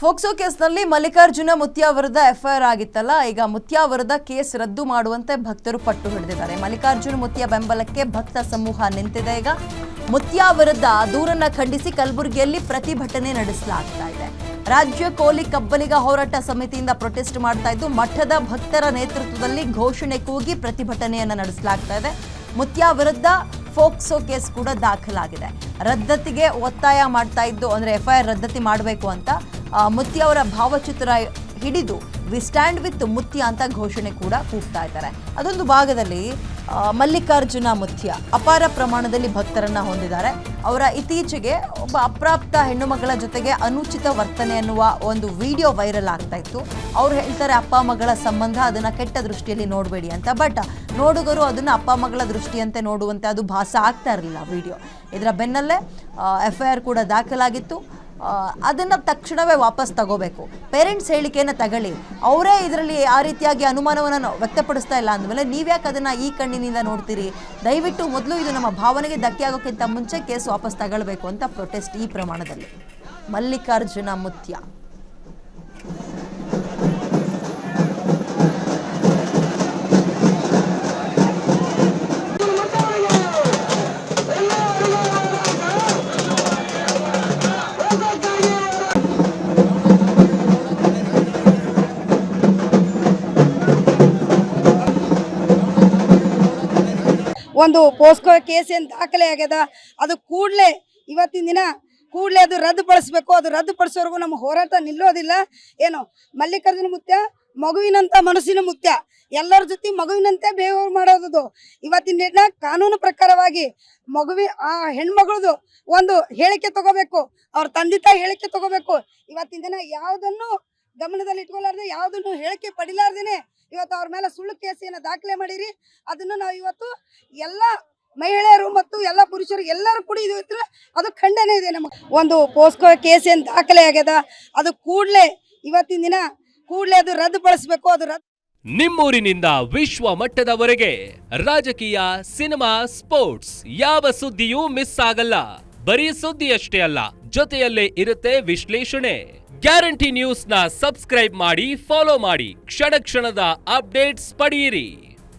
ಫೋಕ್ಸೋ ಕೇಸ್ನಲ್ಲಿ ಮಲ್ಲಿಕಾರ್ಜುನ ಮುತ್ಯಾ ವಿರುದ್ಧ ಎಫ್ಐಆರ್ ಆಗಿತ್ತಲ್ಲ, ಈಗ ಮುತ್ಯಾ ವಿರುದ್ಧ ಕೇಸ್ ರದ್ದು ಮಾಡುವಂತೆ ಭಕ್ತರು ಪಟ್ಟು ಹಿಡಿದಿದ್ದಾರೆ. ಮಲ್ಲಿಕಾರ್ಜುನ ಮುತ್ಯಾ ಬೆಂಬಲಕ್ಕೆ ಭಕ್ತ ಸಮೂಹ ನಿಂತಿದೆ. ಈಗ ಮುತ್ಯಾ ವಿರುದ್ಧ ದೂರನ್ನ ಖಂಡಿಸಿ ಕಲಬುರಗಿಯಲ್ಲಿ ಪ್ರತಿಭಟನೆ ನಡೆಸಲಾಗ್ತಾ ಇದೆ. ರಾಜ್ಯ ಕೋಲಿ ಕಬ್ಬಲಿಗ ಹೋರಾಟ ಸಮಿತಿಯಿಂದ ಪ್ರೊಟೆಸ್ಟ್ ಮಾಡ್ತಾ ಇದ್ದು, ಮಠದ ಭಕ್ತರ ನೇತೃತ್ವದಲ್ಲಿ ಘೋಷಣೆ ಕೂಗಿ ಪ್ರತಿಭಟನೆಯನ್ನ ನಡೆಸಲಾಗ್ತಾ ಇದೆ. ಮುತ್ಯಾ ವಿರುದ್ಧ ಫೋಕ್ಸೋ ಕೇಸ್ ಕೂಡ ದಾಖಲಾಗಿದೆ. ರದ್ದತಿಗೆ ಒತ್ತಾಯ ಮಾಡ್ತಾ ಇದ್ದು, ಅಂದ್ರೆ ಎಫ್ಐಆರ್ ರದ್ದತಿ ಮಾಡಬೇಕು ಅಂತ ಮುತ್ಯಾ ಅವರ ಭಾವಚಿತ್ರ ಹಿಡಿದು ವಿ ಸ್ಟ್ಯಾಂಡ್ ವಿತ್ ಮುತ್ಯಾ ಅಂತ ಘೋಷಣೆ ಕೂಡ ಕೂಗ್ತಾ ಇದ್ದಾರೆ. ಅದೊಂದು ಭಾಗದಲ್ಲಿ ಮಲ್ಲಿಕಾರ್ಜುನ ಮುತ್ಯಾ ಅಪಾರ ಪ್ರಮಾಣದಲ್ಲಿ ಭಕ್ತರನ್ನ ಹೊಂದಿದ್ದಾರೆ. ಅವರ ಇತ್ತೀಚೆಗೆ ಒಬ್ಬ ಅಪ್ರಾಪ್ತ ಹೆಣ್ಣು ಮಗಳ ಜೊತೆಗೆ ಅನುಚಿತ ವರ್ತನೆ ಅನ್ನುವ ಒಂದು ವಿಡಿಯೋ ವೈರಲ್ ಆಗ್ತಾ ಇತ್ತು. ಅವ್ರು ಹೇಳ್ತಾರೆ ಅಪ್ಪ ಮಗಳ ಸಂಬಂಧ ಅದನ್ನ ಕೆಟ್ಟ ದೃಷ್ಟಿಯಲ್ಲಿ ನೋಡಬೇಡಿ ಅಂತ. ಬಟ್ ನೋಡುಗರು ಅದನ್ನ ಅಪ್ಪ ಮಗಳ ದೃಷ್ಟಿಯಂತೆ ನೋಡುವಂತೆ ಅದು ಭಾಸ ಆಗ್ತಾ ಇರಲಿಲ್ಲ ವಿಡಿಯೋ. ಇದರ ಬೆನ್ನಲ್ಲೇ ಎಫ್ಐಆರ್ ಕೂಡ ದಾಖಲಾಗಿತ್ತು. ಅದನ್ನು ತಕ್ಷಣವೇ ವಾಪಸ್ ತಗೋಬೇಕು, ಪೇರೆಂಟ್ಸ್ ಹೇಳಿಕೆಯನ್ನು ತಗೊಳ್ಳಿ, ಅವರೇ ಇದರಲ್ಲಿ ಆ ರೀತಿಯಾಗಿ ಅನುಮಾನವನ್ನು ವ್ಯಕ್ತಪಡಿಸ್ತಾ ಇಲ್ಲ ಅಂದಮೇಲೆ ನೀವ್ಯಾಕೆ ಅದನ್ನು ಈ ಕಣ್ಣಿನಿಂದ ನೋಡ್ತೀರಿ, ದಯವಿಟ್ಟು ಮೊದಲು ಇದು ನಮ್ಮ ಭಾವನೆಗೆ ಧಕ್ಕೆ ಆಗೋಕ್ಕಿಂತ ಮುಂಚೆ ಕೇಸ್ ವಾಪಸ್ ತಗೊಳ್ಬೇಕು ಅಂತ ಪ್ರೊಟೆಸ್ಟ್ ಈ ಪ್ರಮಾಣದಲ್ಲಿ. ಮಲ್ಲಿಕಾರ್ಜುನ ಮುತ್ಯಾ ಒಂದು ಪೋಸ್ಕೋ ಕೇಸ್ ಏನು ದಾಖಲೆ ಆಗ್ಯದ, ಅದು ಕೂಡಲೇ ಇವತ್ತಿನ ದಿನ ಕೂಡಲೇ ಅದು ರದ್ದುಪಡಿಸಬೇಕು. ಅದು ರದ್ದುಪಡಿಸೋವರೆಗೂ ನಮ್ಮ ಹೋರಾಟ ನಿಲ್ಲೋದಿಲ್ಲ. ಏನು ಮಲ್ಲಿಕಾರ್ಜುನ ಮುತ್ಯಾ ಮಗುವಿನಂಥ ಮನಸ್ಸಿನ ಮುತ್ಯಾ, ಎಲ್ಲರ ಜೊತೆ ಮಗುವಿನಂತೆ ಬಿಹೇವ್ ಮಾಡೋದು. ಇವತ್ತಿನ ದಿನ ಕಾನೂನು ಪ್ರಕಾರವಾಗಿ ಆ ಹೆಣ್ಮಗಳದು ಒಂದು ಹೇಳಿಕೆ ತಗೋಬೇಕು, ಅವ್ರ ತಂದೆ ತಾಯಿ ಹೇಳಿಕೆ ತಗೋಬೇಕು. ಇವತ್ತಿನ ದಿನ ಯಾವುದನ್ನು ಗಮನದಲ್ಲಿ ಇಟ್ಕೊಲಾರ್ದೆ, ಯಾವುದನ್ನು ಹೇಳಿಕೆ ಪಡಿಲಾರ್ದೇನೆ ಇವತ್ತು ಅವ್ರ ಮೇಲೆ ಸುಳ್ಳು ಕೇಸನ್ನು ದಾಖಲೆ ಮಾಡಿರಿ. ಅದನ್ನು ನಾವು ಇವತ್ತು ಎಲ್ಲ ಮಹಿಳೆಯರು ಮತ್ತು ಎಲ್ಲ ಪುರುಷರು ಎಲ್ಲರೂ ಕೂಡ ಇದು ಅದು ಖಂಡನೆ ಇದೆ. ನಮಗೆ ಒಂದು ಪೋಸ್ಕೋ ಕೇಸ್ ಏನು ದಾಖಲೆ ಆಗ್ಯದ, ಅದು ಕೂಡಲೇ ಇವತ್ತಿನ ದಿನ ಕೂಡಲೇ ಅದು ರದ್ದುಪಡಿಸಬೇಕು. ಅದು ನಿಮ್ಮೂರಿನಿಂದ ವಿಶ್ವ ಮಟ್ಟದವರೆಗೆ ರಾಜಕೀಯ, ಸಿನಿಮಾ, ಸ್ಪೋರ್ಟ್ಸ್ ಯಾವ ಸುದ್ದಿಯೂ ಮಿಸ್ ಆಗಲ್ಲ. ಬರೀ ಸುದ್ದಿಯಷ್ಟೇ ಅಲ್ಲ, ಜೊತೆಯಲ್ಲೇ ಇರುತ್ತೆ ವಿಶ್ಲೇಷಣೆ. ಗ್ಯಾರಂಟಿ ನ್ಯೂಸ್ ನ ಸಬ್ಸ್ಕ್ರೈಬ್ ಮಾಡಿ, ಫಾಲೋ ಮಾಡಿ, ಕ್ಷಣ ಕ್ಷಣದ ಅಪ್ಡೇಟ್ಸ್ ಪಡೆಯಿರಿ.